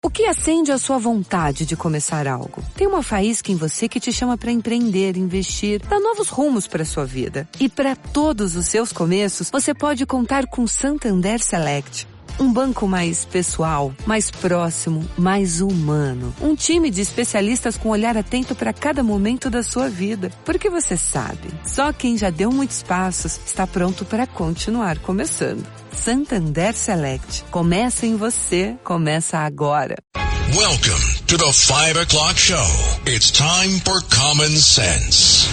O que acende a sua vontade de começar algo? Tem uma faísca em você que te chama para empreender, investir, dar novos rumos para sua vida. E para todos os seus começos, você pode contar com Santander Select. Um banco mais pessoal, mais próximo, mais humano. Um time de especialistas com olhar atento para cada momento da sua vida. Porque você sabe, só quem já deu muitos passos está pronto para continuar começando. Santander Select. Começa em você, começa agora. Welcome to the 5 o'clock show. It's time for common sense.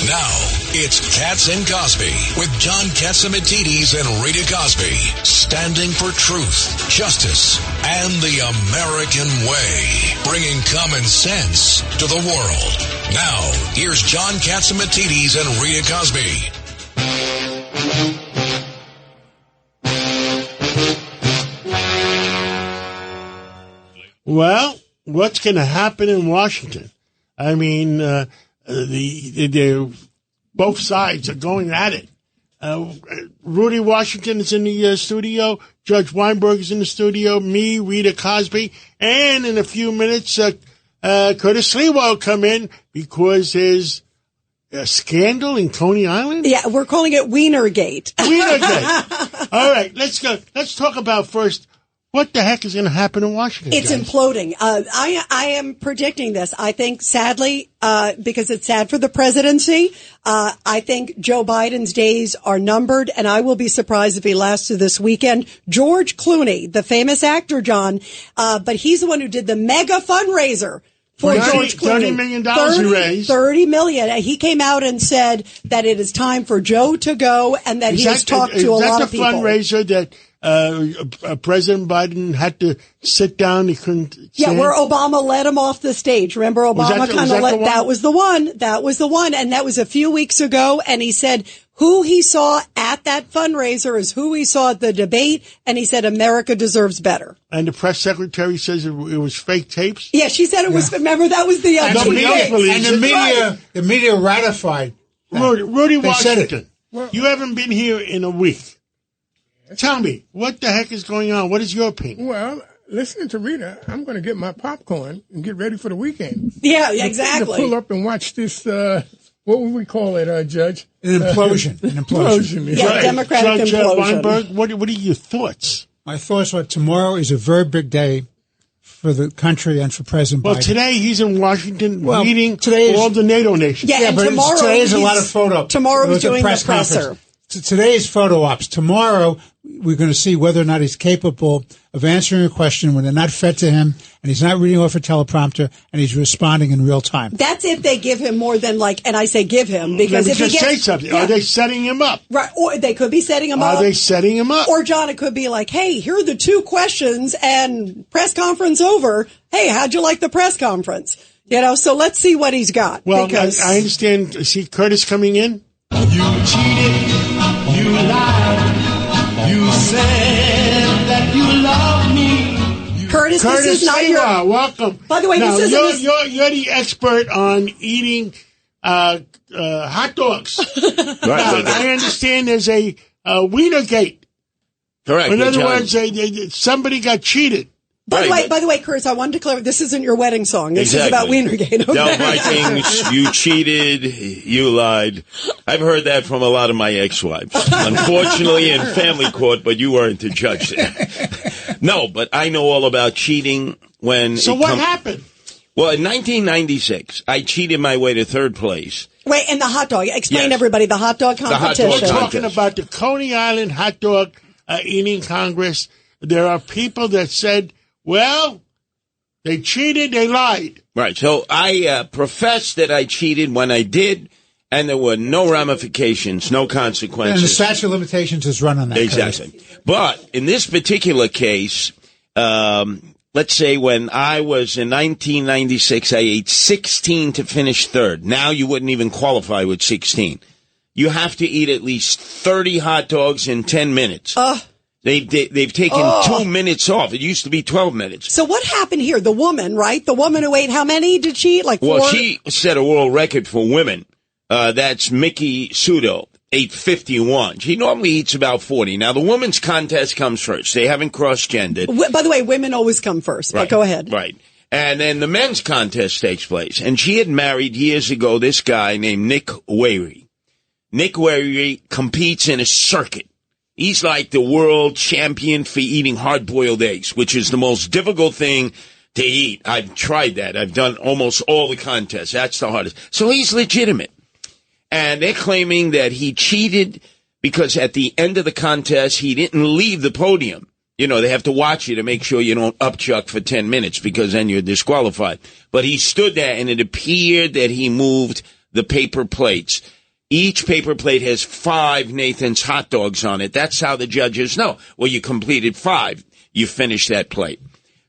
Now, it's Katz and Cosby with John Katzimatidis and Rita Cosby, standing for truth, justice, and the American way, bringing common sense to the world. Now, here's John Katzimatidis and Rita Cosby. Well, what's going to happen in Washington? I mean, both sides are going at it. Rudy Washington is in the studio. Judge Weinberg is in the studio. Me, Rita Cosby. And in a few minutes, Curtis Lee will come in because there's a scandal in Coney Island. Yeah, we're calling it Wienergate. Wienergate. All right, let's go. Let's talk about first what the heck is going to happen in Washington. It's guys? imploding. I am predicting this. I think, sadly, because it's sad for the presidency, I think Joe Biden's days are numbered, and I will be surprised if he lasts to this weekend. George Clooney, the famous actor, John, but he's the one who did the mega fundraiser for George Clooney. $30 million he raised. $30 million. And he came out and said that it is time for Joe to go and that he has talked to a lot of people. Is that the fundraiser that President Biden had to sit down? He couldn't. Yeah, where Obama let him off the stage. Remember, Obama kind of let. That was the one. That was the one, and that was a few weeks ago. And he said who he saw at that fundraiser is who he saw at the debate, and he said America deserves better. And the press secretary says it was fake tapes. Yeah, she said it was. Remember, that was the the media ratified. Rudy Washington, you haven't been here in a week. Tell me, what the heck is going on? What is your opinion? Well, listening to Rita, I'm going to get my popcorn and get ready for the weekend. Yeah, exactly. To pull up and watch this, what would we call it, Judge? An implosion. An implosion. Yeah, right. Democratic Judge implosion. Weinberg, what are your thoughts? My thoughts are tomorrow is a very big day for the country and for President Biden. Well, today he's in Washington meeting all the NATO nations. Yeah, and but today is a lot of photo. Tomorrow he's doing the presser. Conference. Today is photo ops. Tomorrow, we're going to see whether or not he's capable of answering a question when they're not fed to him and he's not reading off a teleprompter and he's responding in real time. That's if they give him more than and I say give him because if he gets, say something. Yeah. Are they setting him up? Right. Or they could be setting him up. Are they setting him up? Or John, it could be like, hey, here are the 2 questions and press conference over. Hey, how'd you like the press conference? So let's see what he's got. Well, because I understand. See Curtis coming in? You cheated, you lied, you said that you love me. Curtis, this is not your... Welcome. By the way, now, this isn't... You're the expert on eating hot dogs. Right. I understand there's a Wienergate. Correct. In other words, somebody got cheated. By the way, Curtis, I wanted to clarify, this isn't your wedding song. This exactly. is about Wienergate. Okay? No, Vikings, you cheated, you lied. I've heard that from a lot of my ex-wives. Unfortunately, in family court, but you weren't the judge there. No, but I know all about cheating when... So what happened? Well, in 1996, I cheated my way to 3rd place. Wait, and the hot dog. Explain, yes. everybody, the hot dog competition. We're talking about the Coney Island hot dog eating Congress. There are people that said... Well, they cheated, they lied. Right. So I professed that I cheated when I did, and there were no ramifications, no consequences. And the statute of limitations is run on that. Exactly. Case. But in this particular case, let's say when I was in 1996, I ate 16 to finish 3rd. Now you wouldn't even qualify with 16. You have to eat at least 30 hot dogs in 10 minutes. They've taken 2 minutes off. It used to be 12 minutes. So what happened here? The woman, right? The woman who ate how many did she eat? Like 4? Well, she set a world record for women. That's Mickey Sudo. ate 51. She normally eats about 40. Now, the women's contest comes first. They haven't cross-gendered. By the way, women always come first, but go ahead. Right. And then the men's contest takes place. And she had married years ago this guy named Nick Wary. Nick Wary competes in a circuit. He's like the world champion for eating hard-boiled eggs, which is the most difficult thing to eat. I've tried that. I've done almost all the contests. That's the hardest. So he's legitimate. And they're claiming that he cheated because at the end of the contest, he didn't leave the podium. You know, they have to watch you to make sure you don't upchuck for 10 minutes because then you're disqualified. But he stood there, and it appeared that he moved the paper plates. Each paper plate has 5 Nathan's hot dogs on it. That's how the judges know. Well, you completed 5. You finished that plate.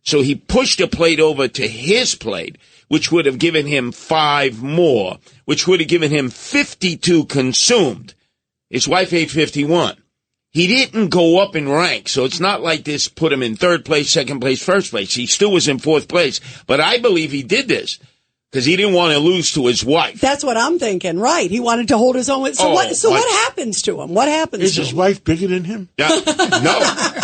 So he pushed a plate over to his plate, which would have given him 5 more, which would have given him 52 consumed. His wife ate 51. He didn't go up in rank, so it's not like this put him in 3rd place, 2nd place, 1st place. He still was in 4th place. But I believe he did this because he didn't want to lose to his wife. That's what I'm thinking, right. He wanted to hold his own. So what happens to him? What happens Is to his him? wife bigger than him? No.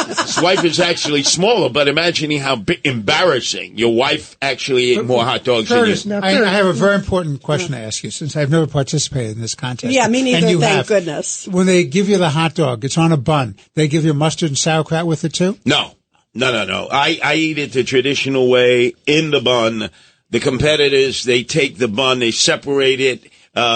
His wife is actually smaller, but imagining how embarrassing. Your wife actually ate more hot dogs Curtis, than you. now, I Curtis, have a very important question to ask you, since I've never participated in this contest. Yeah, me neither, And you thank have. goodness. When they give you the hot dog, it's on a bun. They give you mustard and sauerkraut with it, too? No. I eat it the traditional way in the bun. The competitors, they take the bun, they separate it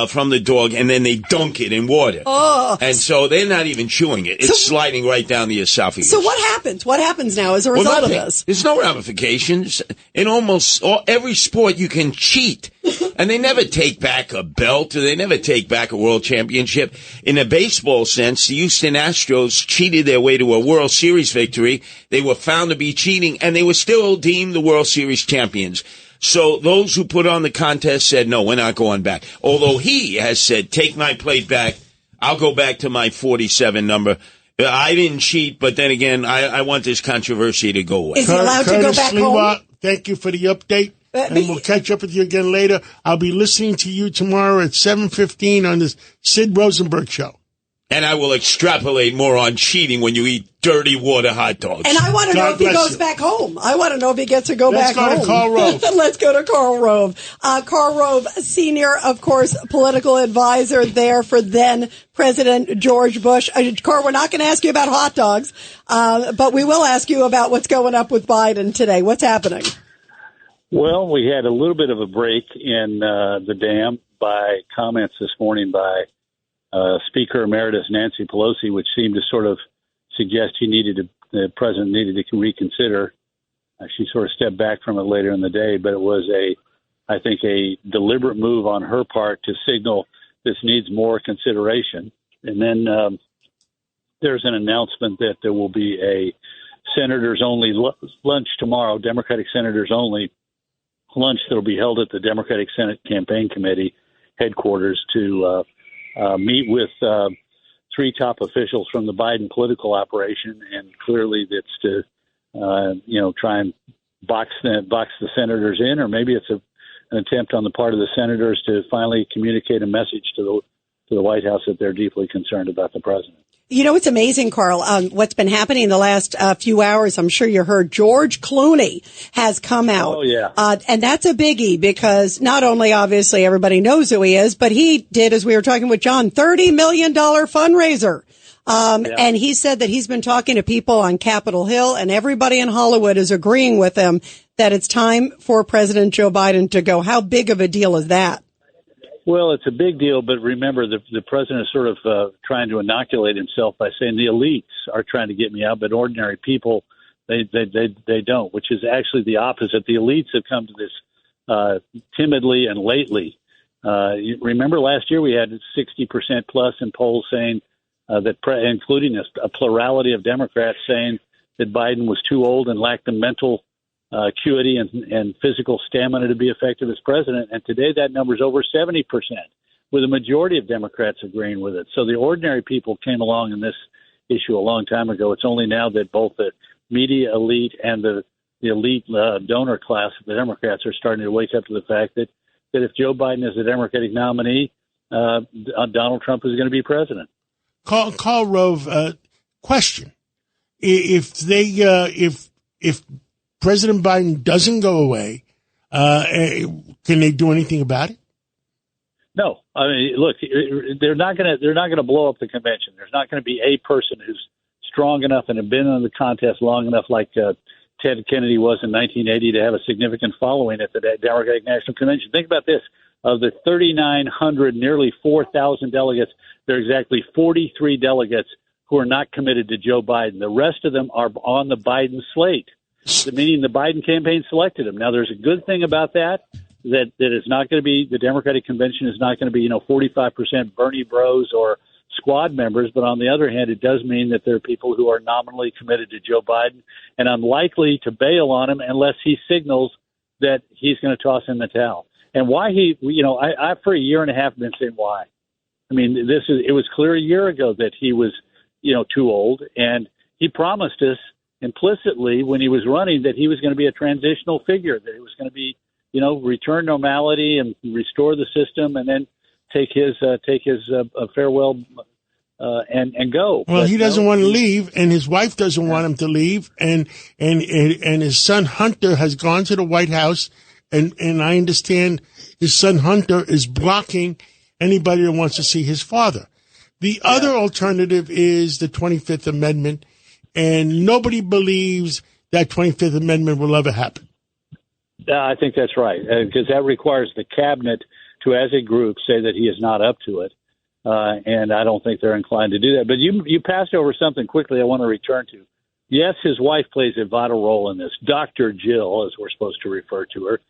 from the dog, and then they dunk it in water. Oh. And so they're not even chewing it. It's sliding right down the esophagus. So what happens? What happens now as a result of nothing. this? There's no ramifications. In almost every sport, you can cheat. And they never take back a belt, or they never take back a world championship. In a baseball sense, the Houston Astros cheated their way to a World Series victory. They were found to be cheating, and they were still deemed the World Series champions. So those who put on the contest said, no, we're not going back. Although he has said, take my plate back. I'll go back to my 47 number. I didn't cheat, but then again, I want this controversy to go away. Is he allowed to go back home? Thank you for the update. And we'll catch up with you again later. I'll be listening to you tomorrow at 7:15 on this Sid Rosenberg show. And I will extrapolate more on cheating when you eat dirty water hot dogs. And I want to know if he goes back home. I want to know if he gets to go back home. Let's go to Karl Rove. Let's go to Karl Rove. Karl Rove, senior, of course, political advisor there for then President George Bush. Karl, we're not going to ask you about hot dogs, but we will ask you about what's going up with Biden today. What's happening? Well, we had a little bit of a break in the dam by comments this morning by Speaker Emeritus Nancy Pelosi, which seemed to sort of suggest the president needed to reconsider. She sort of stepped back from it later in the day, but it was I think a deliberate move on her part to signal this needs more consideration. And then there's an announcement that there will be a senators only lunch tomorrow, Democratic senators only lunch that will be held at the Democratic Senate Campaign Committee headquarters to meet with 3 top officials from the Biden political operation, and clearly that's to try and box the senators in, or maybe it's an attempt on the part of the senators to finally communicate a message to the White House that they're deeply concerned about the president. You know, it's amazing, Karl, what's been happening in the last few hours. I'm sure you heard George Clooney has come out. Oh, yeah. And that's a biggie because not only obviously everybody knows who he is, but he did, as we were talking with John, $30 million fundraiser. And he said that he's been talking to people on Capitol Hill, and everybody in Hollywood is agreeing with him that it's time for President Joe Biden to go. How big of a deal is that? Well, it's a big deal, but remember, the president is sort of trying to inoculate himself by saying the elites are trying to get me out, but ordinary people, they don't, which is actually the opposite. The elites have come to this timidly and lately. You remember last year we had 60% plus in polls saying that, including a plurality of Democrats saying that Biden was too old and lacked the mental acuity and physical stamina to be effective as president. And today that number is over 70%, with a majority of Democrats agreeing with it. So the ordinary people came along in this issue a long time ago. It's only now that both the media elite and the elite donor class of the Democrats are starting to wake up to the fact that if Joe Biden is the Democratic nominee, Donald Trump is going to be president. Karl Rove, question: if President Biden doesn't go away, can they do anything about it? No, I mean, look, they're not going to blow up the convention. There's not going to be a person who's strong enough and have been in the contest long enough, like Ted Kennedy was in 1980, to have a significant following at the Democratic National Convention. Think about this: of the 3,900, nearly 4,000 delegates, there are exactly 43 delegates who are not committed to Joe Biden. The rest of them are on the Biden slate, meaning the Biden campaign selected him. Now, there's a good thing about that it's not going to be, the Democratic Convention is not going to be, 45% Bernie bros or squad members. But on the other hand, it does mean that there are people who are nominally committed to Joe Biden and unlikely to bail on him unless he signals that he's going to toss in the towel. And why I for a year and a half been saying why. I mean, it was clear a year ago that he was, too old, and he promised us implicitly when he was running that he was going to be a transitional figure, that it was going to be, return normality and restore the system, and then take his farewell and go. Well, he doesn't want to leave, and his wife doesn't want him to leave, and his son Hunter has gone to the White House, and I understand his son Hunter is blocking anybody that wants to see his father. The other alternative is the 25th Amendment, and nobody believes that 25th Amendment will ever happen. I think that's right, because that requires the cabinet to, as a group, say that he is not up to it, and I don't think they're inclined to do that. But you passed over something quickly I want to return to. Yes, his wife plays a vital role in this. Dr. Jill, as we're supposed to refer to her,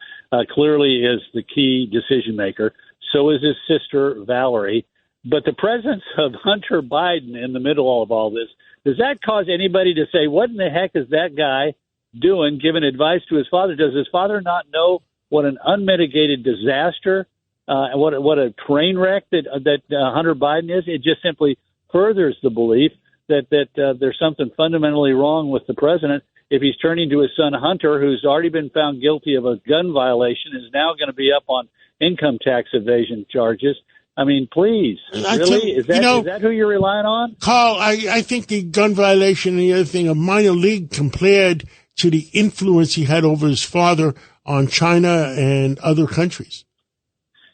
clearly is the key decision maker. So is his sister, Valerie. But the presence of Hunter Biden in the middle of all this, does that cause anybody to say, what in the heck is that guy doing, giving advice to his father? Does his father not know what an unmitigated disaster, what a train wreck that Hunter Biden is? It just simply furthers the belief that there's something fundamentally wrong with the president if he's turning to his son Hunter, who's already been found guilty of a gun violation, is now going to be up on income tax evasion charges. I mean, please, really? Is that who you're relying on? Carl, I think the gun violation and the other thing, a minor league compared to the influence he had over his father on China and other countries.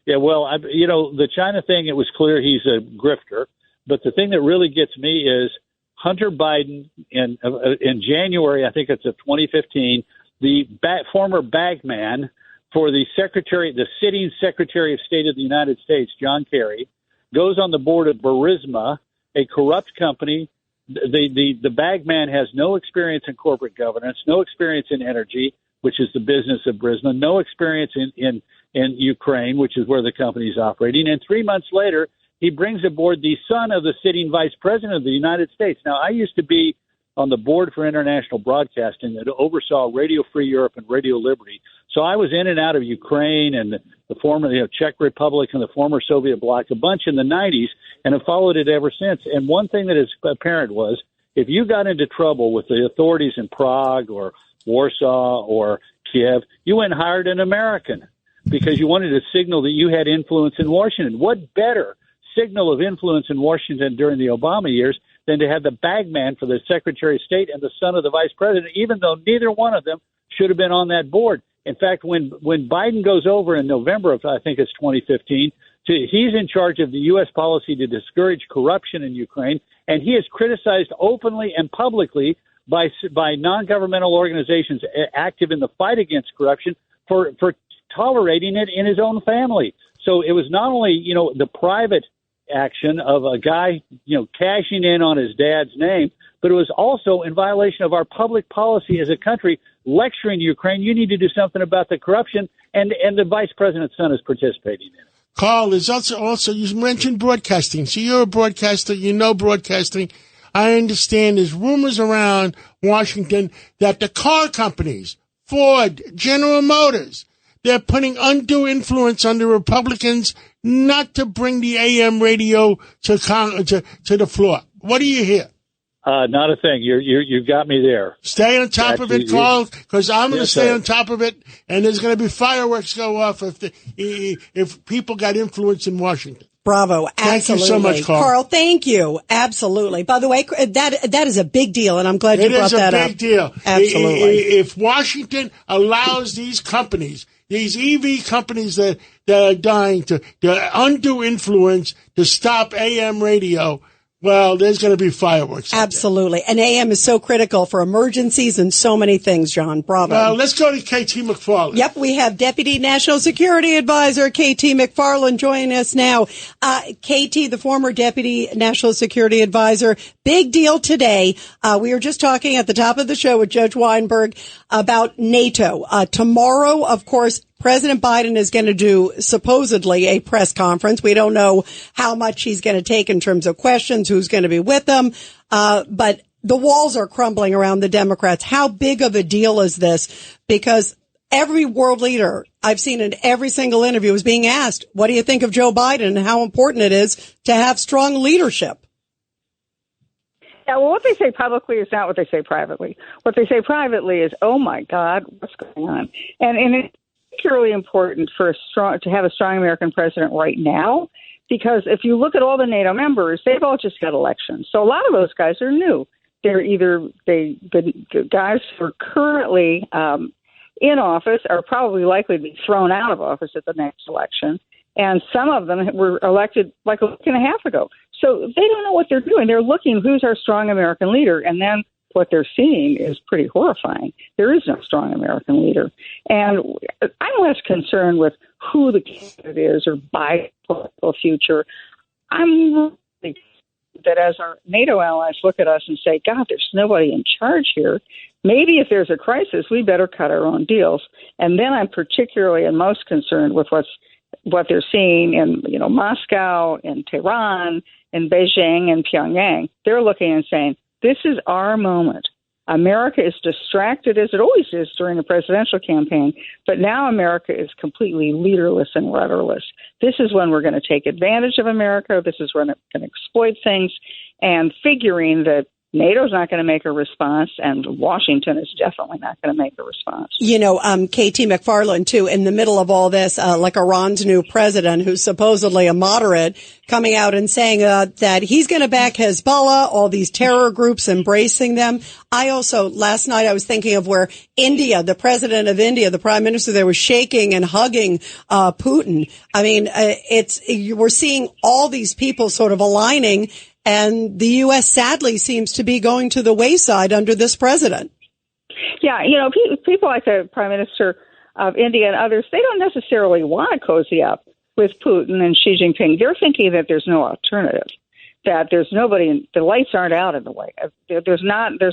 Yeah, well, the China thing, it was clear he's a grifter. But the thing that really gets me is Hunter Biden in January, I think it's of 2015, the former bagman for the sitting Secretary of State of the United States, John Kerry, goes on the board of Burisma, a corrupt company. The bagman has no experience in corporate governance, no experience in energy, which is the business of Burisma, no experience in Ukraine, which is where the company is operating. And 3 months later, he brings aboard the son of the sitting vice president of the United States. Now, I used to be on the board for international broadcasting that oversaw Radio Free Europe and Radio Liberty. So I was in and out of Ukraine and the former Czech Republic and the former Soviet bloc a bunch in the 90s and have followed it ever since. And one thing that is apparent was if you got into trouble with the authorities in Prague or Warsaw or Kiev, you went and hired an American because you wanted to signal that you had influence in Washington. What better signal of influence in Washington during the Obama years than to have the bagman for the Secretary of State and the son of the vice president, even though neither one of them should have been on that board. In fact, when Biden goes over in November of, I think it's 2015, he's in charge of the U.S. policy to discourage corruption in Ukraine, and he is criticized openly and publicly by non-governmental organizations active in the fight against corruption for tolerating it in his own family. So it was not only, the private action of a guy, cashing in on his dad's name, but it was also in violation of our public policy as a country, lecturing Ukraine, you need to do something about the corruption, and the vice president's son is participating in it. Carl, is also you mentioned broadcasting. So you're a broadcaster, broadcasting. I understand there's rumors around Washington that the car companies, Ford, General Motors, they're putting undue influence on the Republicans not to bring the AM radio to the floor. What do you hear? Not a thing. You've got me there. Stay on top of it, Carl, because I'm going to stay on top of it, and there's going to be fireworks go off if people got influence in Washington. Bravo. Absolutely. Thank you so much, Carl. Thank you. Absolutely. By the way, that is a big deal, and I'm glad you brought that up. It is a big deal. Absolutely. If Washington allows these companies, these EV companies that are dying to undue influence to stop AM radio, well, there's going to be fireworks. Absolutely. And AM is so critical for emergencies and so many things, John. Bravo. Well, let's go to KT McFarland. Yep, we have Deputy National Security Advisor KT McFarland joining us now. KT, the former Deputy National Security Advisor, big deal today. We were just talking at the top of the show with Judge Weinberg about NATO. Tomorrow, of course, President Biden is going to do supposedly a press conference. We don't know how much he's going to take in terms of questions, who's going to be with them. But the walls are crumbling around the Democrats. How big of a deal is this? Because every world leader I've seen in every single interview is being asked, what do you think of Joe Biden and how important it is to have strong leadership? Yeah, well, what they say publicly is not what they say privately. What they say privately is, oh, my God, what's going on? And it's particularly important to have a strong American president right now, because if you look at all the NATO members, they've all just got elections. So a lot of those guys are new. They're either the guys who are currently in office are probably likely to be thrown out of office at the next election. And some of them were elected like a week and a half ago. So they don't know what they're doing. They're looking, who's our strong American leader? And then what they're seeing is pretty horrifying. There is no strong American leader. And I'm less concerned with who the candidate is or Biden's political future. I'm really that as our NATO allies look at us and say, God, there's nobody in charge here. Maybe if there's a crisis, we better cut our own deals. And then I'm particularly and most concerned with what they're seeing in, Moscow, in Tehran, in Beijing, and Pyongyang. They're looking and saying, this is our moment. America is distracted as it always is during a presidential campaign, but now America is completely leaderless and rudderless. This is when we're going to take advantage of America. This is when we're going to exploit things, and figuring that NATO's not going to make a response, and Washington is definitely not going to make a response. KT McFarland, too, in the middle of all this, like Iran's new president, who's supposedly a moderate, coming out and saying that he's going to back Hezbollah, all these terror groups, embracing them. Last night I was thinking of where India, the president of India, the prime minister there, was shaking and hugging Putin. I mean, we're seeing all these people sort of aligning, and the U.S. sadly seems to be going to the wayside under this president. Yeah, people like the Prime Minister of India and others, they don't necessarily want to cozy up with Putin and Xi Jinping. They're thinking that there's no alternative, that there's nobody, the lights aren't out in the White House. There's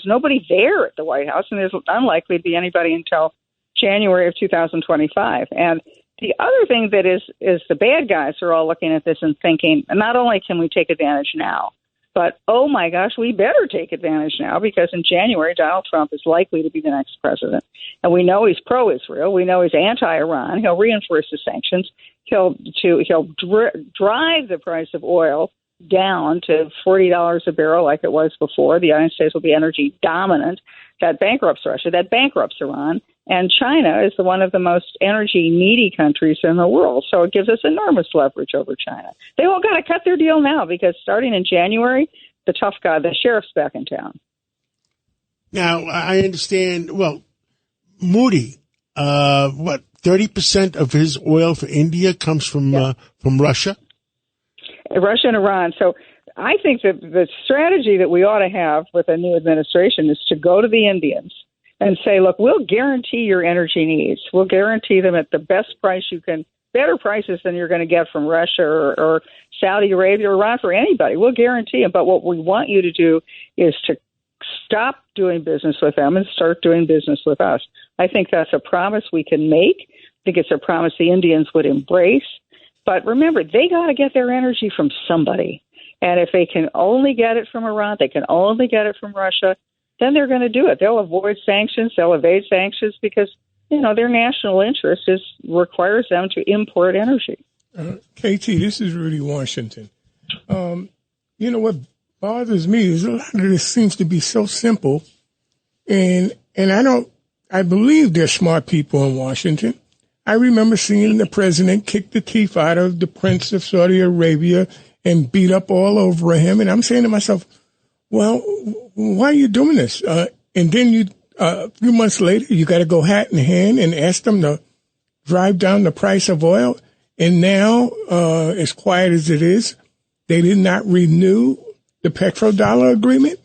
nobody there at the White House, and there's unlikely to be anybody until January of 2025. And the other thing that is the bad guys are all looking at this and thinking, not only can we take advantage now, but, oh, my gosh, we better take advantage now, because in January, Donald Trump is likely to be the next president. And we know he's pro-Israel. We know he's anti-Iran. He'll reinforce the sanctions. He'll drive the price of oil down to $40 a barrel like it was before. The United States will be energy dominant. That bankrupts Russia. That bankrupts Iran. And China is one of the most energy-needy countries in the world, so it gives us enormous leverage over China. They all got to cut their deal now, because starting in January, the tough guy, the sheriff's back in town. Now, I understand, Moody, 30% of his oil for India comes from Russia? Russia and Iran. So I think that the strategy that we ought to have with a new administration is to go to the Indians and say, look, we'll guarantee your energy needs. We'll guarantee them at the best price you can, better prices than you're going to get from Russia or Saudi Arabia or Iran, for anybody. We'll guarantee them. But what we want you to do is to stop doing business with them and start doing business with us. I think that's a promise we can make. I think it's a promise the Indians would embrace. But remember, they got to get their energy from somebody. And if they can only get it from Iran, they can only get it from Russia, then they're going to do it. They'll avoid sanctions. They'll evade sanctions because, their national interest requires them to import energy. KT, this is Rudy Washington. What bothers me is a lot of this seems to be so simple. And I believe there's smart people in Washington. I remember seeing the president kick the teeth out of the Prince of Saudi Arabia and beat up all over him. And I'm saying to myself, well, why are you doing this? And then a few months later, you got to go hat in hand and ask them to drive down the price of oil. And now, as quiet as it is, they did not renew the petrodollar agreement.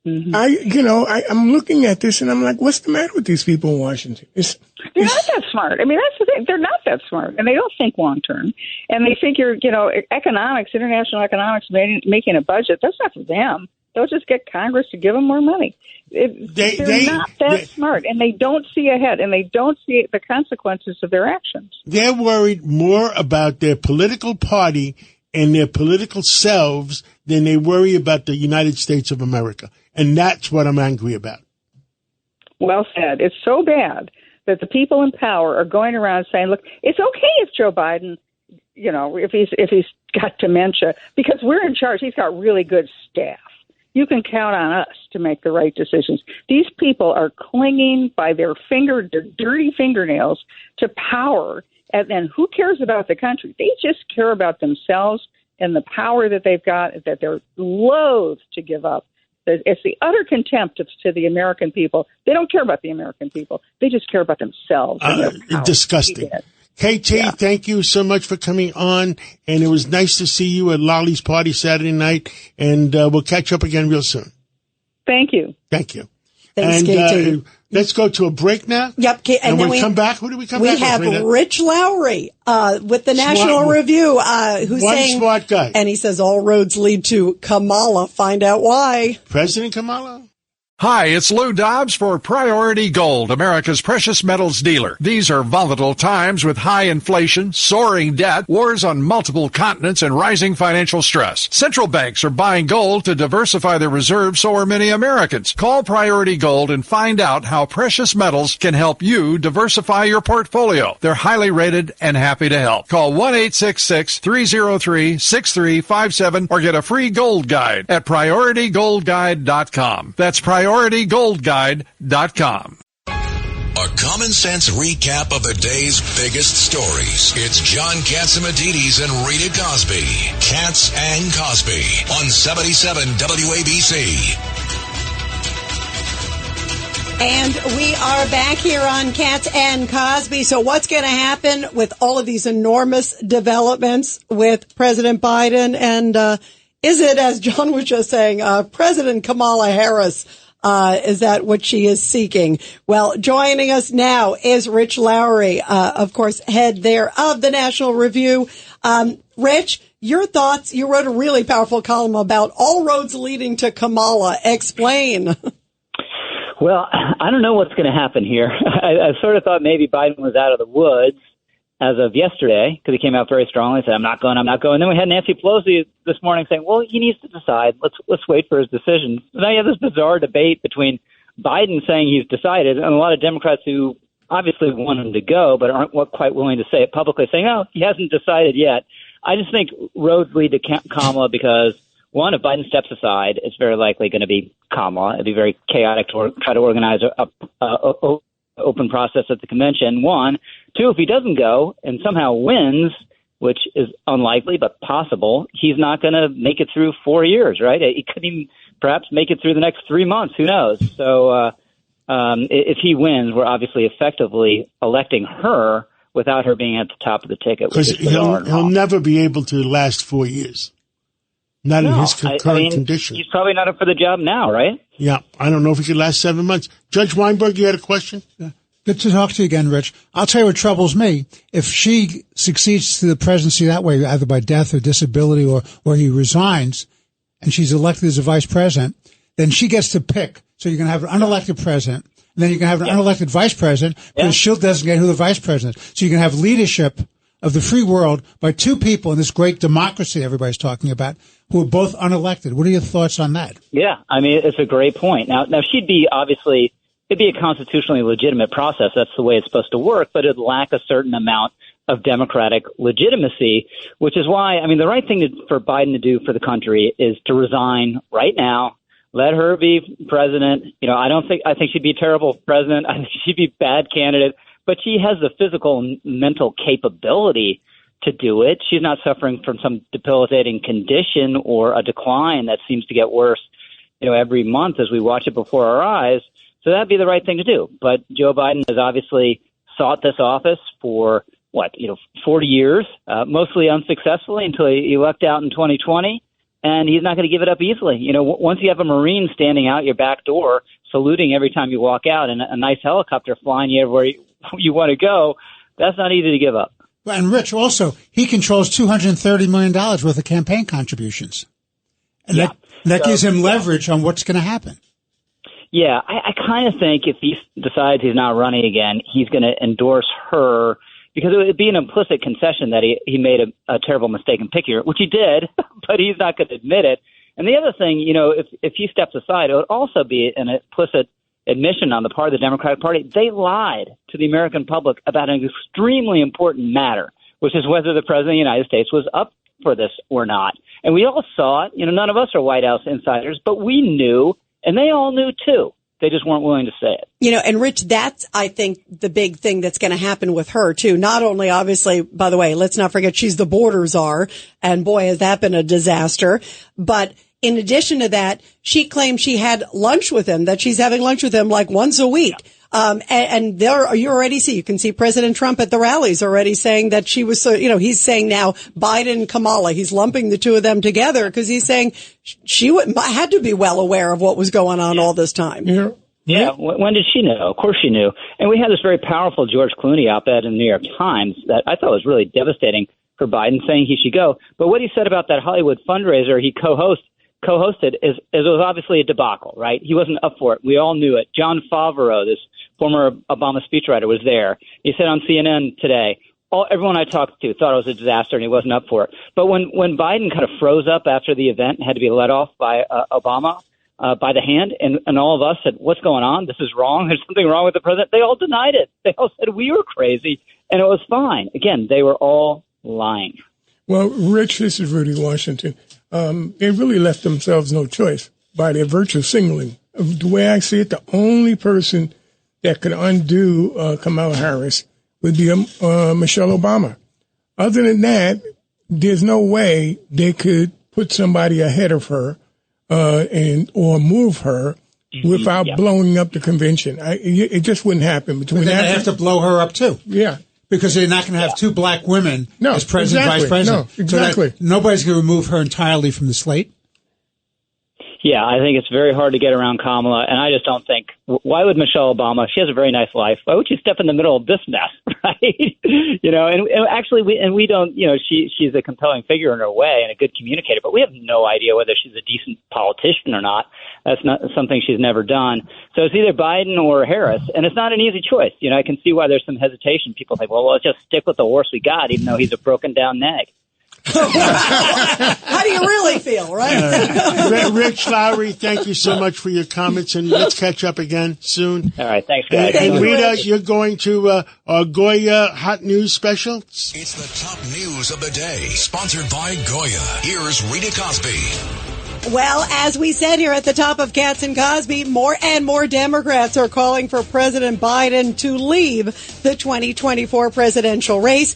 Mm-hmm. I'm looking at this and I'm like, what's the matter with these people in Washington? They're not that smart. I mean, that's the thing. They're not that smart, and they don't think long term. And they figure, economics, international economics, making a budget, that's not for them. They'll just get Congress to give them more money. They're not that smart, and they don't see ahead, and they don't see the consequences of their actions. They're worried more about their political party and their political selves than they worry about the United States of America. And that's what I'm angry about. Well said. It's so bad that the people in power are going around saying, look, it's okay if Joe Biden, if he's got dementia, because we're in charge. He's got really good staff. You can count on us to make the right decisions. These people are clinging by their dirty fingernails to power. And then who cares about the country? They just care about themselves and the power that they've got that they're loath to give up. It's the utter contempt to the American people. They don't care about the American people. They just care about themselves. Disgusting. KT, Thank you so much for coming on. And it was nice to see you at Lolly's party Saturday night. And we'll catch up again real soon. Thank you. Thank you. Thanks, and KT. Let's go to a break now. Yep. And when we come back, who do we come back with? We have Rich Lowry with the National Review, who's saying, smart guy. And he says all roads lead to Kamala. Find out why. President Kamala? Hi, it's Lou Dobbs for Priority Gold, America's precious metals dealer. These are volatile times with high inflation, soaring debt, wars on multiple continents, and rising financial stress. Central banks are buying gold to diversify their reserves, so are many Americans. Call Priority Gold and find out how precious metals can help you diversify your portfolio. They're highly rated and happy to help. Call 1-866-303-6357 or get a free gold guide at PriorityGoldGuide.com. That's PriorityGoldGuide.com. A common sense recap of the day's biggest stories. It's John Catsimatidis and Rita Cosby. Cats and Cosby on 77 WABC. And we are back here on Cats and Cosby. So what's going to happen with all of these enormous developments with President Biden? And is it, as John was just saying, President Kamala Harris? Is that what she is seeking? Well, joining us now is Rich Lowry, of course, head there of the National Review. Rich, your thoughts? You wrote a really powerful column about all roads leading to Kamala. Explain. Well, I don't know what's going to happen here. I sort of thought maybe Biden was out of the woods as of yesterday, because he came out very strongly, said, I'm not going. Then we had Nancy Pelosi this morning saying, well, he needs to decide. Let's wait for his decision. So now you have this bizarre debate between Biden saying he's decided and a lot of Democrats who obviously want him to go but aren't quite willing to say it publicly, saying, oh, he hasn't decided yet. I just think roads lead to Kamala because, one, if Biden steps aside, it's very likely going to be Kamala. It'd be very chaotic to try to organize a open process at the convention, one. Two, if he doesn't go and somehow wins, which is unlikely but possible, he's not going to make it through 4 years, right? He could even perhaps make it through the next 3 months. Who knows? So if he wins, we're obviously effectively electing her without her being at the top of the ticket. Because he'll never be able to last 4 years. Not in his current condition. He's probably not up for the job now, right? Yeah. I don't know if he could last 7 months. Judge Weinberg, you had a question? Yeah. Good to talk to you again, Rich. I'll tell you what troubles me. If she succeeds to the presidency that way, either by death or disability or he resigns, and she's elected as a vice president, then she gets to pick. So you're going to have an unelected president, and then you're going to have an unelected vice president because she'll designate who the vice president is. So you can have leadership of the free world by two people in this great democracy everybody's talking about who are both unelected. What are your thoughts on that? Yeah, I mean, it's a great point. Now she'd be obviously, it'd be a constitutionally legitimate process. That's the way it's supposed to work, but it'd lack a certain amount of democratic legitimacy, which is why, I mean, the right thing for Biden to do for the country is to resign right now. Let her be president. I think she'd be a terrible president. I think she'd be a bad candidate. but she has the physical and mental capability to do it. She's not suffering from some debilitating condition or a decline that seems to get worse, every month as we watch it before our eyes. So that'd be the right thing to do. But Joe Biden has obviously sought this office for 40 years, mostly unsuccessfully until he lucked out in 2020. And he's not going to give it up easily. Once you have a Marine standing out your back door, saluting every time you walk out, and a nice helicopter flying you everywhere you want to go, that's not easy to give up. And Rich, also, he controls $230 million worth of campaign contributions. And that gives him leverage on what's going to happen. Yeah, I kind of think if he decides he's not running again, he's going to endorse her, because it would be an implicit concession that he made a terrible mistake in picking her, which he did, but he's not going to admit it. And the other thing, if he steps aside, it would also be an implicit admission on the part of the Democratic Party. They lied to the American public about an extremely important matter, which is whether the President of the United States was up for this or not. And we all saw it. None of us are White House insiders, but we knew, and they all knew too. They just weren't willing to say it. And Rich, that's, I think, the big thing that's going to happen with her, too. Not only, obviously, by the way, let's not forget she's the border czar, and boy, has that been a disaster. But in addition to that, she claimed she had lunch with him, that she's having lunch with him like once a week. And there, you already see, you can see President Trump at the rallies already saying that she was he's saying now Biden, Kamala, he's lumping the two of them together because he's saying she had to be well aware of what was going on all this time. Yeah. When did she know? Of course she knew. And we had this very powerful George Clooney op-ed in the New York Times that I thought was really devastating for Biden, saying he should go. But what he said about that Hollywood fundraiser he co-hosted is it was obviously a debacle, right? He wasn't up for it. We all knew it. John Favreau, this former Obama speechwriter, was there. He said on CNN today, everyone I talked to thought it was a disaster and he wasn't up for it. But when Biden kind of froze up after the event and had to be let off by Obama by the hand, and all of us said, what's going on? This is wrong. There's something wrong with the president. They all denied it. They all said we were crazy, and it was fine. Again, they were all lying. Well, Rich, this is Rudy Washington. They really left themselves no choice by their virtue signaling. The way I see it, the only person that could undo Kamala Harris would be Michelle Obama. Other than that, there's no way they could put somebody ahead of her or move her without blowing up the convention. It just wouldn't happen. But then they have to blow her up too. Yeah. Because they're not going to have two black women as president, vice president. No, exactly. So nobody's going to remove her entirely from the slate. Yeah, I think it's very hard to get around Kamala, and I just don't think, why would Michelle Obama, she has a very nice life, why would you step in the middle of this mess, right? And actually, we don't, she's a compelling figure in her way and a good communicator, but we have no idea whether she's a decent politician or not. That's not something she's never done. So it's either Biden or Harris, and it's not an easy choice. I can see why there's some hesitation. People think, well, let's just stick with the horse we got, even though he's a broken down nag. How do you really feel, right? Rich Lowry, thank you so much for your comments, and let's catch up again soon. All right, thanks, guys. And Rita, you're going to our Goya Hot News special? It's the top news of the day, sponsored by Goya. Here's Rita Cosby. Well, as we said here at the top of Cats and Cosby, more and more Democrats are calling for President Biden to leave the 2024 presidential race.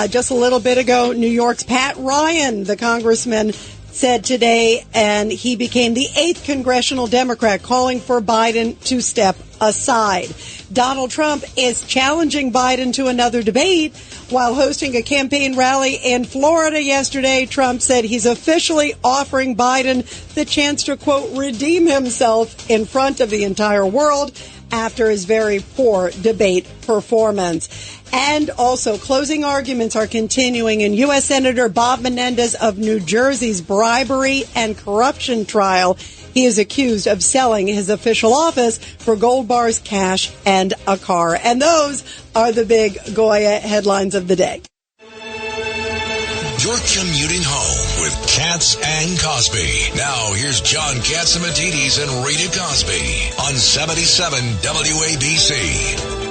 Just a little bit ago, New York's Pat Ryan, the congressman, said today, and he became the 8th congressional Democrat calling for Biden to step aside. Donald Trump is challenging Biden to another debate. While hosting a campaign rally in Florida yesterday, Trump said he's officially offering Biden the chance to, quote, redeem himself in front of the entire world after his very poor debate performance. And also, closing arguments are continuing in U.S. Senator Bob Menendez of New Jersey's bribery and corruption trial. He is accused of selling his official office for gold bars, cash, and a car. And those are the big Goya headlines of the day. You're commuting home with Katz and Cosby. Now, here's John Katzimatidis and Rita Cosby on 77 WABC.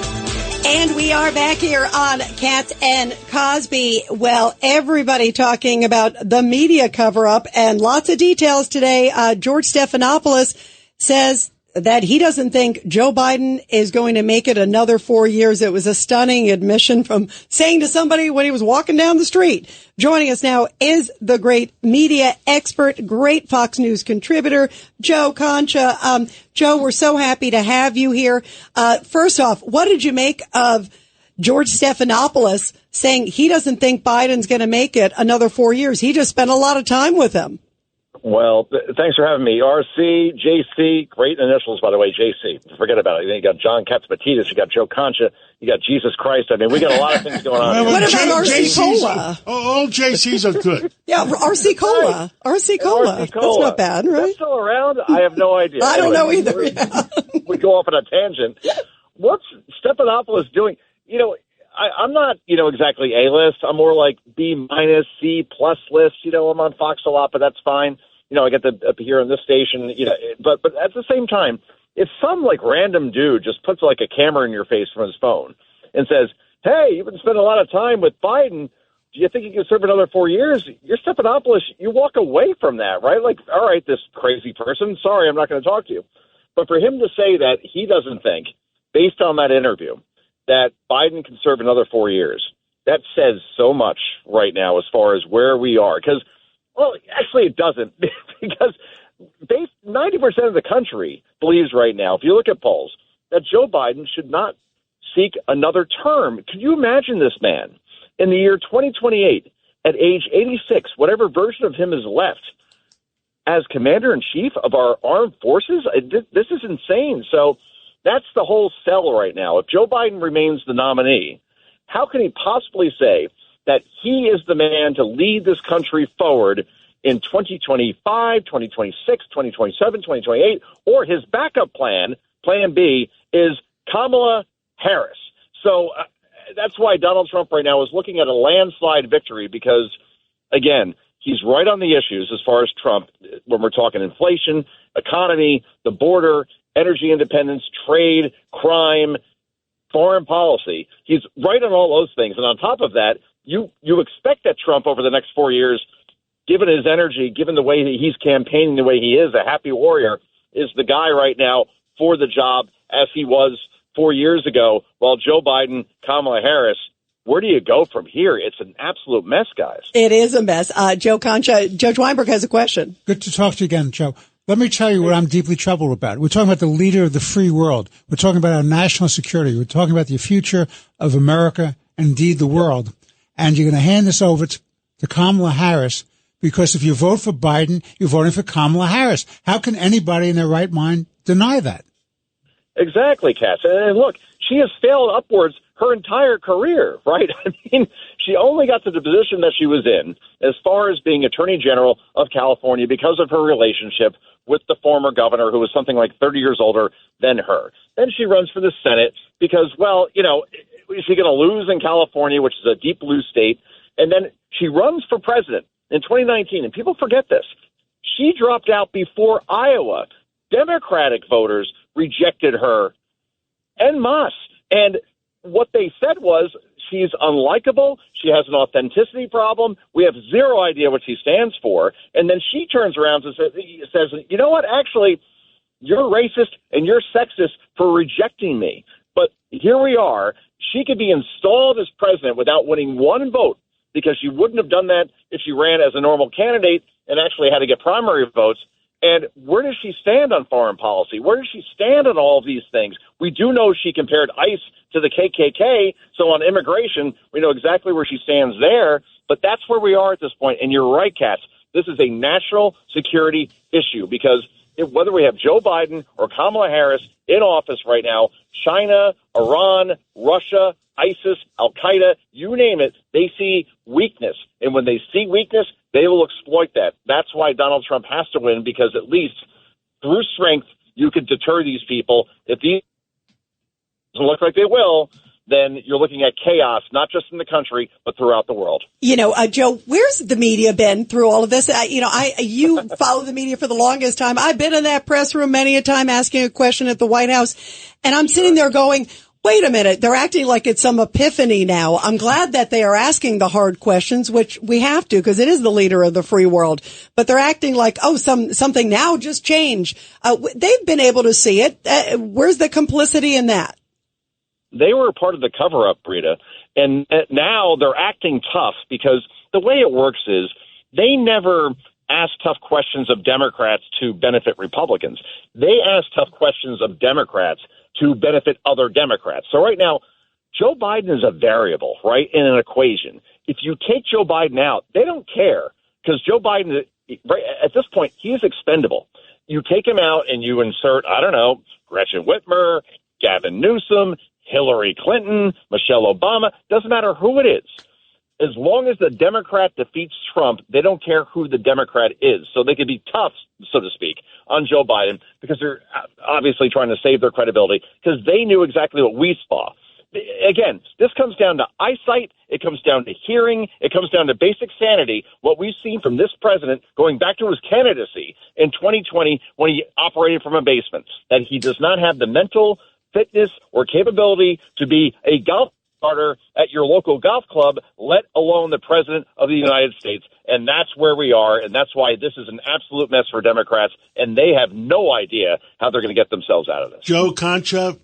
And we are back here on Katz and Cosby. Well, everybody talking about the media cover-up and lots of details today. George Stephanopoulos says that he doesn't think Joe Biden is going to make it another 4 years. It was a stunning admission from saying to somebody when he was walking down the street. Joining us now is the great media expert, great Fox News contributor, Joe Concha. Joe, we're so happy to have you here. First off, what did you make of George Stephanopoulos saying he doesn't think Biden's going to make it another 4 years? He just spent a lot of time with him. Well, thanks for having me. RC, JC, great initials, by the way, JC. Forget about it. You got John Katsimatidis, you got Joe Concha, you got Jesus Christ. I mean, we got a lot of things going on. What about RC Cola? All JCs are good. Yeah, RC Cola. RC Cola. That's not bad, right? That's still around? I have no idea. I don't know either. Yeah. We go off on a tangent. What's Stephanopoulos doing? You know, I'm not, exactly A-list. I'm more like B-, C+ list. I'm on Fox a lot, but that's fine. I get to appear on this station, but at the same time, if some like random dude just puts like a camera in your face from his phone and says, hey, you've been spending a lot of time with Biden, do you think you can serve another 4 years? You're Stephanopoulos. You walk away from that, right? Like, all right, this crazy person, sorry, I'm not going to talk to you. But for him to say that he doesn't think, based on that interview, that Biden can serve another 4 years, that says so much right now as far as where we are. Because, well, actually it doesn't, because 90% of the country believes right now, if you look at polls, that Joe Biden should not seek another term. Can you imagine this man in the year 2028 at age 86, whatever version of him is left, as commander-in-chief of our armed forces? This is insane. So that's the whole sell right now. If Joe Biden remains the nominee, how can he possibly say that he is the man to lead this country forward in 2025, 2026, 2027, 2028, or his backup plan, Plan B, is Kamala Harris? So that's why Donald Trump right now is looking at a landslide victory because, again, he's right on the issues as far as Trump when we're talking inflation, economy, the border, energy independence, trade, crime, foreign policy. He's right on all those things. And on top of that, you expect that Trump over the next 4 years, given his energy, given the way that he's campaigning, the way he is, a happy warrior, is the guy right now for the job as he was 4 years ago, while Joe Biden, Kamala Harris, where do you go from here? It's an absolute mess, guys. It is a mess. Joe Concha, Judge Weinberg has a question. Good to talk to you again, Joe. Let me tell you what I'm deeply troubled about. We're talking about the leader of the free world. We're talking about our national security. We're talking about the future of America and indeed the world. And you're going to hand this over to Kamala Harris because if you vote for Biden, you're voting for Kamala Harris. How can anybody in their right mind deny that? Exactly, Cass. And look, she has failed upwards her entire career, right? I mean, she only got to the position that she was in as far as being Attorney General of California because of her relationship with the former governor who was something like 30 years older than her. Then she runs for the Senate because, well, is she going to lose in California, which is a deep blue state? And then she runs for president in 2019, and people forget this. She dropped out before Iowa. Democratic voters rejected her en masse. And what they said was she's unlikable. She has an authenticity problem. We have zero idea what she stands for. And then she turns around and says, you know what? Actually, you're racist and you're sexist for rejecting me. But here we are. She could be installed as president without winning one vote because she wouldn't have done that if she ran as a normal candidate and actually had to get primary votes. And where does she stand on foreign policy? Where does she stand on all of these things? We do know she compared ICE to the KKK. So on immigration, we know exactly where she stands there. But that's where we are at this point. And you're right, Katz. This is a national security issue because whether we have Joe Biden or Kamala Harris in office right now, China, Iran, Russia, ISIS, Al-Qaeda, you name it, they see weakness. And when they see weakness, they will exploit that. That's why Donald Trump has to win, because at least through strength, you could deter these people. If these doesn't look like they will, then you're looking at chaos, not just in the country, but throughout the world. Joe, where's the media been through all of this? You follow the media for the longest time. I've been in that press room many a time asking a question at the White House, and I'm sitting there going, Wait a minute. They're acting like it's some epiphany now. I'm glad that they are asking the hard questions, which we have to because it is the leader of the free world. But they're acting like, something now just changed. They've been able to see it. Where's the complicity in that? They were part of the cover-up, Rita, and now they're acting tough because the way it works is they never ask tough questions of Democrats to benefit Republicans. They ask tough questions of Democrats to benefit other Democrats. So right now, Joe Biden is a variable, right, in an equation. If you take Joe Biden out, they don't care because Joe Biden, right, at this point, he's expendable. You take him out and you insert, I don't know, Gretchen Whitmer, Gavin Newsom, Hillary Clinton, Michelle Obama, doesn't matter who it is. As long as the Democrat defeats Trump, they don't care who the Democrat is. So they could be tough, so to speak, on Joe Biden because they're obviously trying to save their credibility because they knew exactly what we saw. Again, this comes down to eyesight. It comes down to hearing. It comes down to basic sanity. What we've seen from this president going back to his candidacy in 2020 when he operated from a basement, that he does not have the mental fitness or capability to be a golf starter at your local golf club, let alone the president of the United States. And that's where we are. And that's why this is an absolute mess for Democrats. And they have no idea how they're going to get themselves out of this. Joe Concha,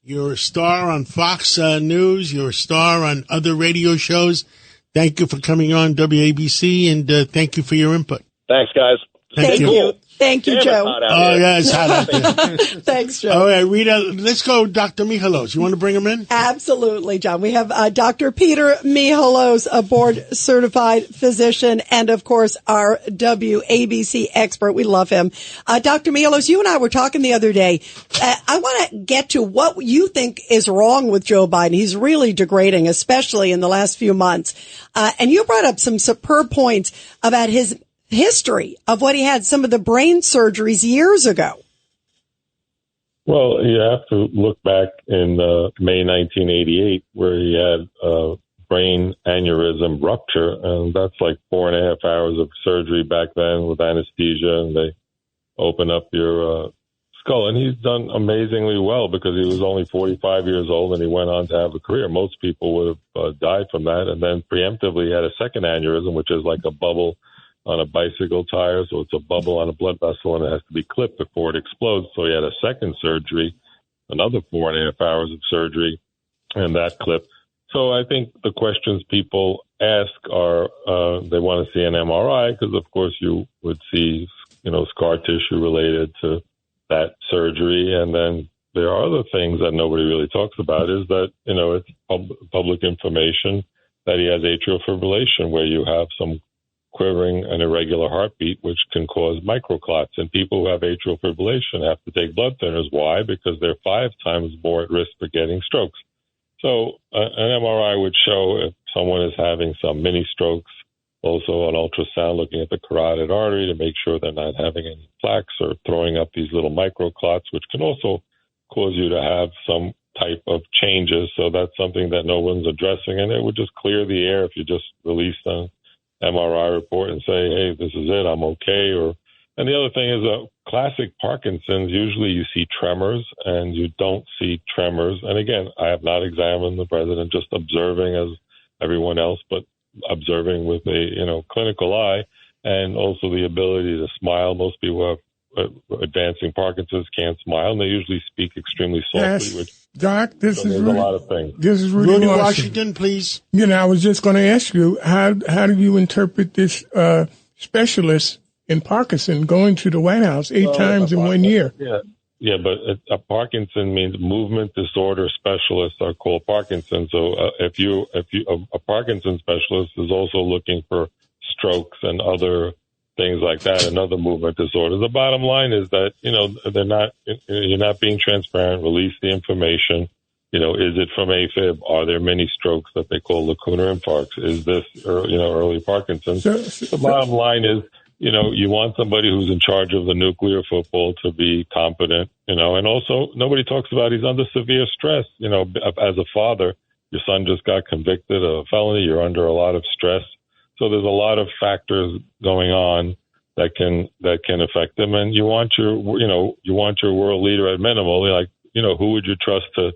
you're a star on Fox News. You're a star on other radio shows. Thank you for coming on WABC, and thank you for your input. Thanks, guys. Thank you. Thank you, Joe. Oh, yeah, it's hot out there. Thanks, Joe. All right, Rita, let's go Dr. Mihalos. You want to bring him in? Absolutely, John. We have Dr. Peter Mihalos, a board-certified physician, and, of course, our WABC expert. We love him. Dr. Mihalos, you and I were talking the other day. I want to get to what you think is wrong with Joe Biden. He's really degrading, especially in the last few months. And you brought up some superb points about his history of what he had, some of the brain surgeries years ago. Well, you have to look back in May 1988 where he had a brain aneurysm rupture, and that's like 4.5 hours of surgery back then with anesthesia, and they open up your skull. And he's done amazingly well because he was only 45 years old and he went on to have a career. Most people would have died from that, and then preemptively he had a second aneurysm, which is like a bubble on a bicycle tire, so it's a bubble on a blood vessel, and it has to be clipped before it explodes. So he had a second surgery, another 4.5 hours of surgery, and that clip. So I think the questions people ask are, they want to see an MRI because, of course, you would see, scar tissue related to that surgery. And then there are other things that nobody really talks about is that, it's public information that he has atrial fibrillation, where you have some quivering and irregular heartbeat, which can cause microclots. And people who have atrial fibrillation have to take blood thinners. Why? Because they're 5 times more at risk for getting strokes. So an MRI would show if someone is having some mini strokes, also an ultrasound looking at the carotid artery to make sure they're not having any plaques or throwing up these little microclots, which can also cause you to have some type of changes. So that's something that no one's addressing. And it would just clear the air if you just release them MRI report and say, hey, this is it, I'm okay. And the other thing is classic Parkinson's, usually you see tremors and you don't see tremors. And again, I have not examined the president, just observing as everyone else, but observing with a clinical eye, and also the ability to smile. Most people have advancing Parkinson's can't smile, and they usually speak extremely softly. Yes. Which Doc, this is a lot of things. This is Rudy Washington, please. I was just going to ask you, how do you interpret this specialist in Parkinson going to the White House 8 times in 1 year? Yeah, but a Parkinson means movement disorder specialists are called Parkinson. So a Parkinson specialist is also looking for strokes and other things like that, and other movement disorders. The bottom line is that, you're not being transparent. Release the information. Is it from AFib? Are there many strokes that they call lacunar infarcts? Is this, early Parkinson's? The bottom line is, you want somebody who's in charge of the nuclear football to be competent, and also nobody talks about he's under severe stress. As a father, your son just got convicted of a felony. You're under a lot of stress. So there's a lot of factors going on that can affect them. And you want your world leader at minimal, who would you trust to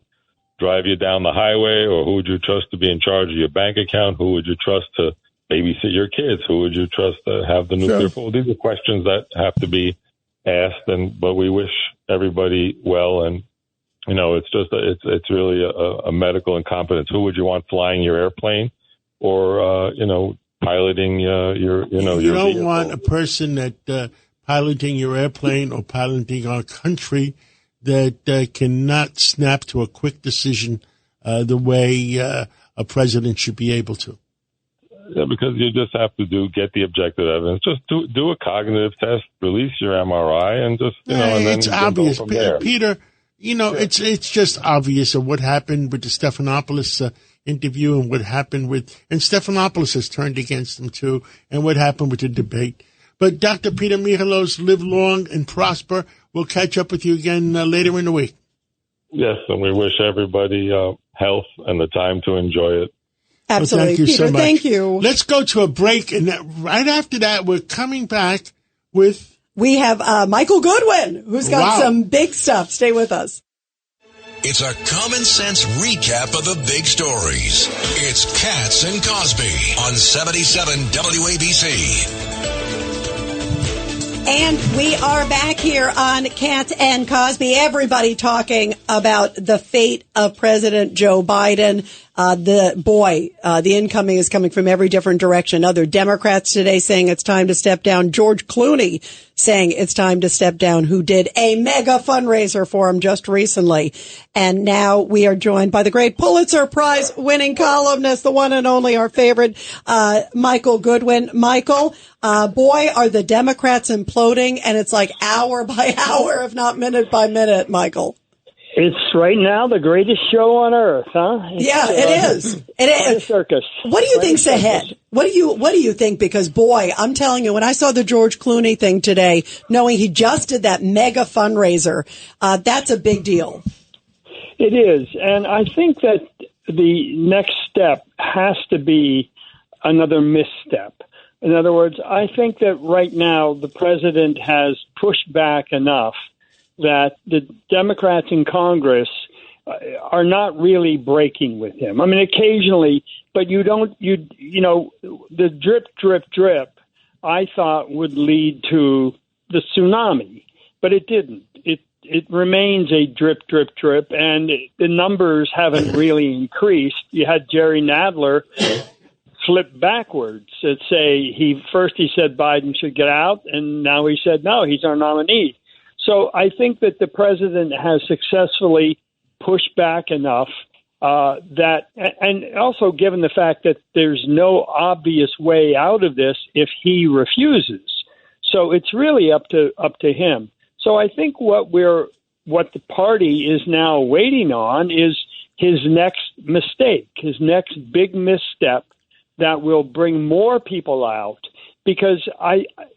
drive you down the highway, or who would you trust to be in charge of your bank account? Who would you trust to babysit your kids? Who would you trust to have the nuclear pool? These are questions that have to be asked, but we wish everybody well. And it's just it's really a medical incompetence. Who would you want flying your airplane, or piloting your You don't vehicle? want a person that piloting your airplane or piloting our country that cannot snap to a quick decision the way a president should be able to. Yeah, because you just have to get the objective evidence. Just do a cognitive test, release your MRI, and just and then it's go obvious, from there. Peter. It's just obvious of what happened with the Stephanopoulos interview and what happened and Stephanopoulos has turned against him too, and what happened with the debate. But Dr. Peter Michalos, live long and prosper. We'll catch up with you again later in the week. Yes, and we wish everybody health and the time to enjoy it. Absolutely. Well, thank you Peter, so much. thank you. Let's go to a break, and right after that, we're coming back with... We have Michael Goodwin, who's got some big stuff. Stay with us. It's a common sense recap of the big stories. It's Katz and Cosby on 77 WABC. And we are back here on Katz and Cosby. Everybody talking about the fate of President Joe Biden. The incoming is coming from every different direction. Other Democrats today saying it's time to step down. George Clooney saying it's time to step down, who did a mega fundraiser for him just recently. And now we are joined by the great Pulitzer Prize winning columnist, the one and only, our favorite, Michael Goodwin. Michael, boy, are the Democrats imploding, and it's like hour by hour, if not minute by minute, Michael. It's right now the greatest show on earth, huh? It is. It is. A circus. What do you think's ahead? What do you think? Because boy, I'm telling you, when I saw the George Clooney thing today, knowing he just did that mega fundraiser, that's a big deal. It is. And I think that the next step has to be another misstep. In other words, I think that right now the president has pushed back enough that the Democrats in Congress are not really breaking with him. I mean, occasionally, but the drip, drip, drip, I thought would lead to the tsunami, but it didn't. It remains a drip, drip, drip, and the numbers haven't really increased. You had Jerry Nadler flip backwards and say he said Biden should get out, and now he said no, he's our nominee. So I think that the president has successfully pushed back enough that, and also given the fact that there's no obvious way out of this if he refuses. So it's really up to him. So I think what the party is now waiting on is his next mistake, his next big misstep that will bring more people out, because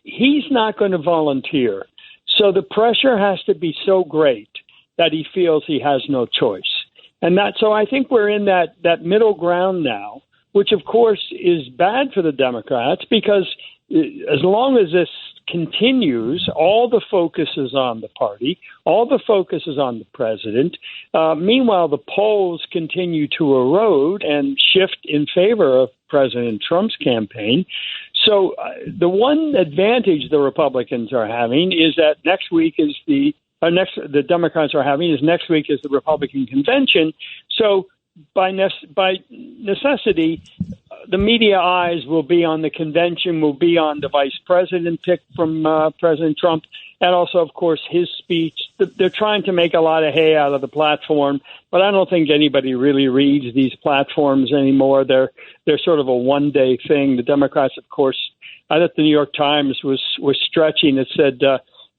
he's not going to volunteer. So the pressure has to be so great that he feels he has no choice. So I think we're in that middle ground now, which of course is bad for the Democrats, because as long as this continues, all the focus is on the party, all the focus is on the president. Meanwhile, the polls continue to erode and shift in favor of President Trump's campaign. So the one advantage the Republicans are having is that next week is the Democrats are having is next week is the Republican convention. So by necessity, the media eyes will be on the convention, will be on the vice president pick from President Trump, and also, of course, his speech. They're trying to make a lot of hay out of the platform, but I don't think anybody really reads these platforms anymore. They're sort of a one-day thing. The Democrats, of course, I thought the New York Times was stretching. It said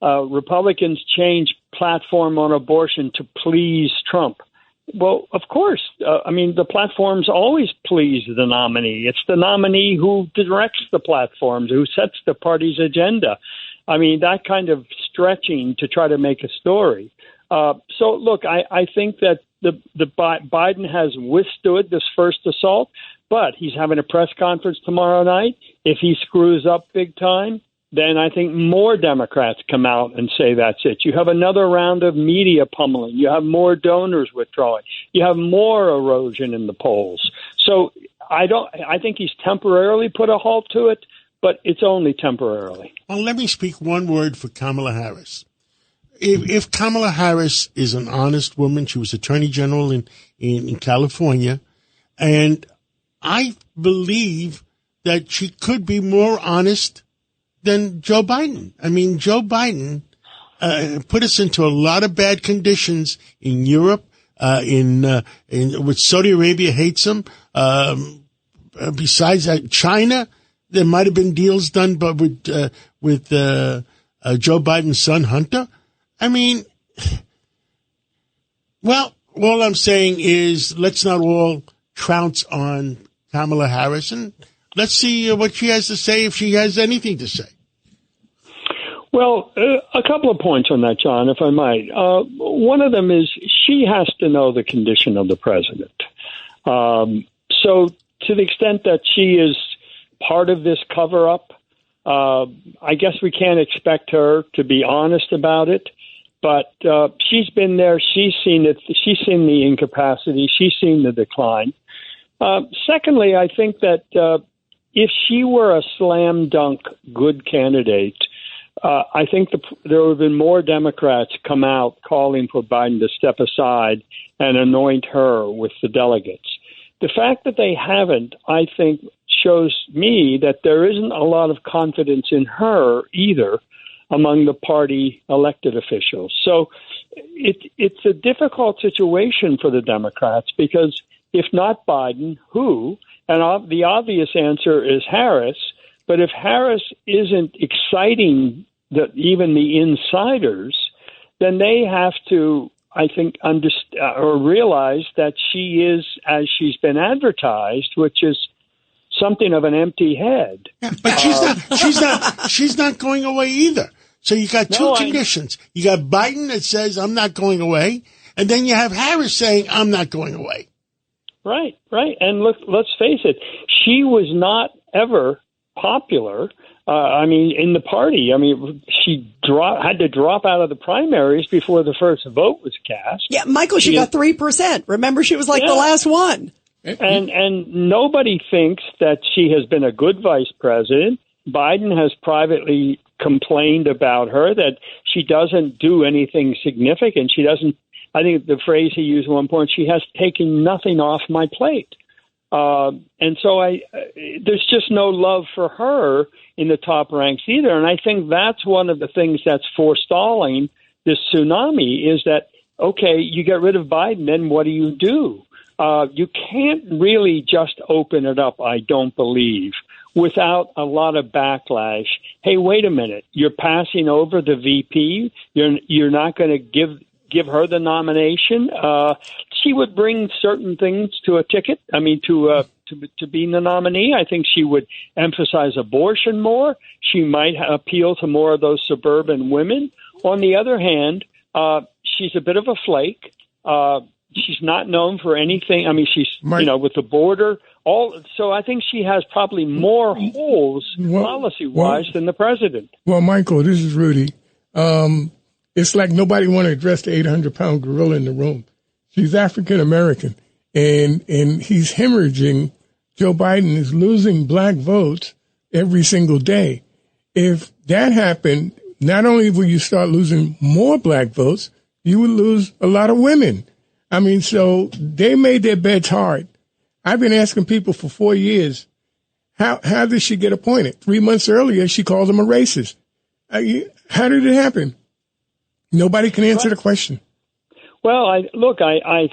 Republicans change platform on abortion to please Trump. Well, of course. The platforms always please the nominee. It's the nominee who directs the platforms, who sets the party's agenda. I mean, that kind of stretching to try to make a story. So, look, I think that the Biden has withstood this first assault, but he's having a press conference tomorrow night. If he screws up big time, then I think more Democrats come out and say that's it. You have another round of media pummeling. You have more donors withdrawing. You have more erosion in the polls. So I think he's temporarily put a halt to it, but it's only temporarily. Well, let me speak one word for Kamala Harris. If Kamala Harris is an honest woman, she was Attorney General in California, and I believe that she could be more honest than Joe Biden. I mean, Joe Biden put us into a lot of bad conditions in Europe, with Saudi Arabia hates him. Besides that, China, there might have been deals done, but with Joe Biden's son, Hunter. I mean, well, all I'm saying is let's not all trounce on Kamala Harris, and let's see what she has to say, if she has anything to say. Well, a couple of points on that, John, if I might. One of them is she has to know the condition of the president. So to the extent that she is part of this cover-up, I guess we can't expect her to be honest about it. But she's been there. She's seen it. She's seen the incapacity. She's seen the decline. Secondly, I think that if she were a slam dunk good candidate, I think there would have been more Democrats come out calling for Biden to step aside and anoint her with the delegates. The fact that they haven't, I think, shows me that there isn't a lot of confidence in her either among the party elected officials. So it's a difficult situation for the Democrats because if not Biden, who? And the obvious answer is Harris. But if Harris isn't exciting even the insiders, then they have to, I think, understand or realize that she is, as she's been advertised, which is something of an empty head. Yeah, but she's not going away either. So you got two conditions. You got Biden that says, I'm not going away. And then you have Harris saying, I'm not going away. Right. And look, let's face it. She was not ever popular. In the party. She had to drop out of the primaries before the first vote was cast. Yeah, Michael, she got 3%. Remember, she was like the last one. And nobody thinks that she has been a good vice president. Biden has privately complained about her, that she doesn't do anything significant. She doesn't, I think the phrase he used at one point, she has taken nothing off my plate. And so there's just no love for her in the top ranks either. And I think that's one of the things that's forestalling this tsunami is that, okay, you get rid of Biden, then what do? You can't really just open it up, I don't believe, without a lot of backlash. Hey, wait a minute, you're passing over the VP? You're not going to give her the nomination? She would bring certain things to a ticket. To being the nominee, I think she would emphasize abortion more. She might appeal to more of those suburban women. On the other hand, she's a bit of a flake. She's not known for anything. She's with the border. So I think she has probably more holes policy-wise than the president. Well, Michael, this is Rudy. It's like nobody want to address the 800-pound gorilla in the room. She's African American, and he's hemorrhaging. Joe Biden is losing black votes every single day. If that happened, not only will you start losing more black votes, you would lose a lot of women. So they made their beds hard. I've been asking people for 4 years, how did she get appointed? 3 months earlier, she called him a racist. How did it happen? Nobody can answer the question. Well, I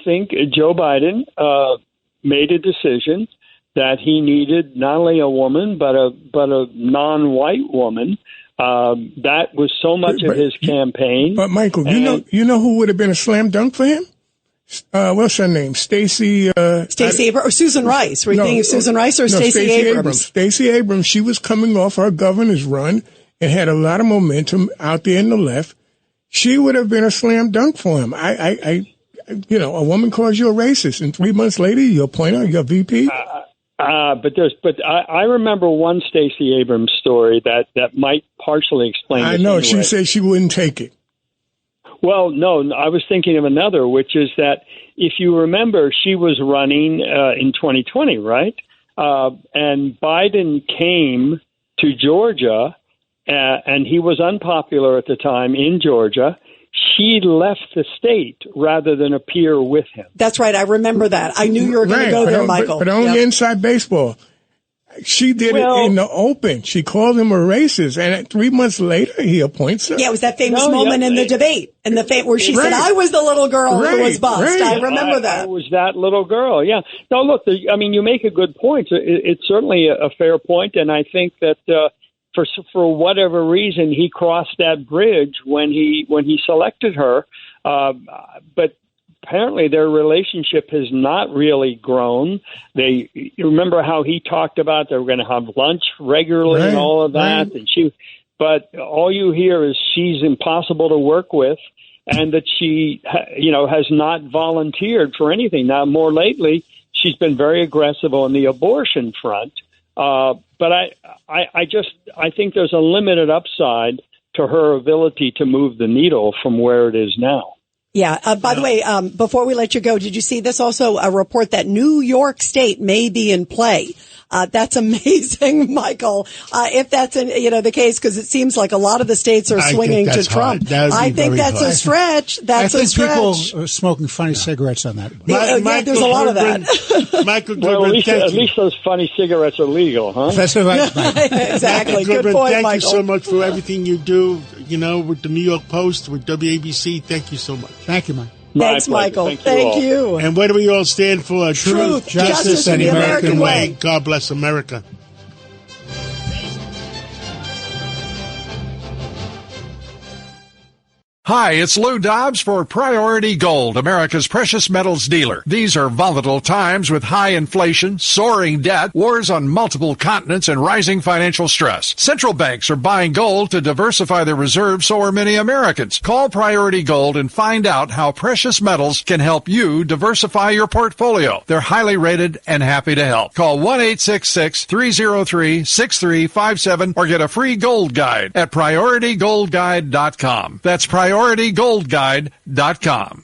think Joe Biden made a decision that he needed not only a woman but a non-white woman. That was so much of his campaign. But Michael, you know who would have been a slam dunk for him? What's her name? Stacey Abrams or Susan Rice? Were you thinking of Susan Rice or Stacey Abrams? Stacey Abrams. She was coming off her governor's run and had a lot of momentum out there in the left. She would have been a slam dunk for him. A woman calls you a racist, and 3 months later you appoint her your VP. But I remember one Stacey Abrams story that might partially explain. I know. She said she wouldn't take it. Well, no, I was thinking of another, which is that if you remember, she was running in 2020, right? And Biden came to Georgia, and he was unpopular at the time in Georgia. She left the state rather than appear with him. That's right. I remember that. I knew you were going to go there, Michael. But only inside baseball. She did it in the open. She called him a racist, and 3 months later, he appoints her. Yeah, it was that famous moment in the debate, where she said, "I was the little girl who was bussed." I remember that. I was that little girl. Yeah. No, look. You make a good point. It's certainly a fair point, and I think that for whatever reason, he crossed that bridge when he selected her. But apparently their relationship has not really grown. You remember how he talked about they were going to have lunch regularly and all of that. And but all you hear is she's impossible to work with, and that she, has not volunteered for anything. Now, more lately, she's been very aggressive on the abortion front. But I think there's a limited upside to her ability to move the needle from where it is now. Yeah. By the way, before we let you go, did you see this also a report that New York State may be in play? That's amazing, Michael. If that's the case, because it seems like a lot of the states are swinging to Trump. I think that's a stretch. That's a stretch. People are smoking funny cigarettes on that. There's a lot of that. Michael Goodman, at least those funny cigarettes are legal, huh? That's right. Exactly. Good Goodman, point, thank Michael. you so much for everything you do. With the New York Post, with WABC. Thank you so much. Thank you, Mike. Thanks, Michael. Thank you. And what do we all stand for? Truth, justice, and the American way. God bless America. Hi, it's Lou Dobbs for Priority Gold, America's precious metals dealer. These are volatile times with high inflation, soaring debt, wars on multiple continents, and rising financial stress. Central banks are buying gold to diversify their reserves, so are many Americans. Call Priority Gold and find out how precious metals can help you diversify your portfolio. They're highly rated and happy to help. Call 1-866-303-6357 or get a free gold guide at PriorityGoldGuide.com. That's PriorityGoldGuide.com.